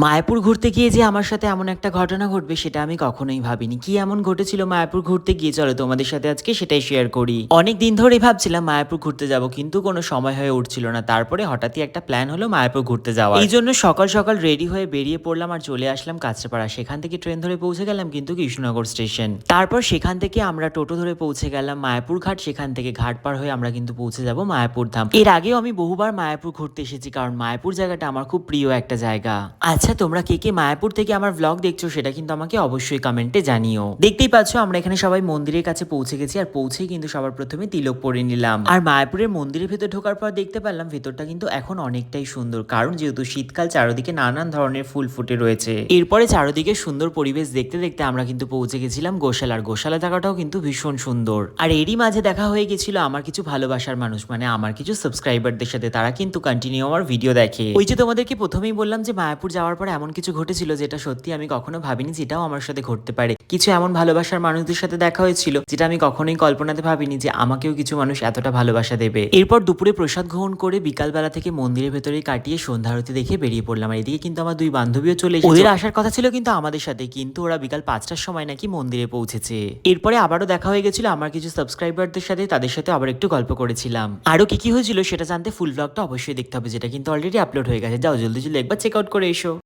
মায়াপুর ঘুরতে গিয়ে যে আমার সাথে এমন একটা ঘটনা ঘটবে সেটা আমি কখনোই ভাবিনি। কি এমন ঘটেছিল মায়াপুর ঘুরতে গিয়ে, চলো তোমাদের সাথে আজকে সেটাই শেয়ার করি। অনেক দিন ধরেই ভাবছিলাম মায়াপুর ঘুরতে যাব, কিন্তু কোনো সময় হয়ে উঠছিল না। তারপরে হঠাৎই একটা প্ল্যান হলো মায়াপুর ঘুরতে যাওয়ার। এই জন্য সকাল সকাল রেডি হয়ে বেরিয়ে পড়লাম আর চলে আসলাম কাঁচরাপাড়া। সেখান থেকে ট্রেন ধরে পৌঁছে গেলাম কিন্তু কৃষ্ণনগর স্টেশন। তারপর সেখান থেকে আমরা টোটো ধরে পৌঁছে গেলাম মায়াপুর ঘাট। সেখান থেকে ঘাট পার হয়ে আমরা কিন্তু পৌঁছে যাব মায়াপুর ধাম। এর আগেও আমি বহুবার মায়াপুর ঘুরতে এসেছি, কারণ মায়াপুর জায়গাটা আমার খুব প্রিয় একটা জায়গা। আচ্ছা, তোমরা কে কে মায়াপুর থেকে আমার ব্লগ দেখছো সেটা কিন্তু আমাকে অবশ্যই কমেন্টে জানিও। দেখতেই পাচ্ছ আমরা এখানে সবাই মন্দিরের কাছে পৌঁছে গেছি, আর পৌঁছেই কিন্তু সবার প্রথমে তিলক পরে নিলাম। আর মায়াপুরের মন্দিরের ভেতর ঢোকার পর দেখতে পারলাম ভেতরটা কিন্তু এখন অনেকটাই সুন্দর, কারণ যেহেতু শীতকাল চারদিকে নানান ধরনের ফুল ফুটে রয়েছে। এরপরে চারদিকে সুন্দর পরিবেশ দেখতে দেখতে আমরা কিন্তু পৌঁছে গেছিলাম গোশালা। আর গোশালা জায়গাটাও কিন্তু ভীষণ সুন্দর। আর এরই মাঝে দেখা হয়ে গেছিল আমার কিছু ভালোবাসার মানুষ, মানে আমার কিছু সাবস্ক্রাইবারদের সাথে। তারা কিন্তু কন্টিনিউ আমার ভিডিও দেখে। ওই যে তোমাদেরকে প্রথমেই বললাম যে মায়াপুর যাওয়ার পর এমন কিছু ঘটেছিল যেটা সত্যি আমি কখনো ভাবিনি যেটাও আমার সাথে ঘটতে পারে। কিছু এমন ভালোবাসার মানুষদের সাথে দেখা হয়েছিল যেটা আমি কখনোই কল্পনাতে ভাবিনি যে আমাকেও কিছু মানুষ এতটা ভালোবাসা দেবে। এরপর দুপুরে প্রসাদ গ্রহণ করে বিকালবেলা থেকে মন্দিরের ভেতরে কাটিয়ে সন্ধ্যা আরতি দেখে বেরিয়ে পড়লাম। আর এদিকে কিন্তু আমার দুই বান্ধবীও চলে এসেছে। ওদের আসার কথা ছিল কিন্তু আমাদের সাথে, কিন্তু ওরা বিকাল 5টার সময় নাকি মন্দিরে পৌঁছেছে। এরপরে আবারও দেখা হয়ে গেছিল আমার কিছু সাবস্ক্রাইবারদের সাথে, তাদের সাথে আবার একটু গল্প করেছিলাম। আরো কি কি হয়েছিল সেটা জানতে ফুল ব্লগটা অবশ্যই দেখতে হবে, যেটা কিন্তু অলরেডি আপলোড হয়ে গেছে। যাও জলদি জলদি একবার চেক আউট করে এসো।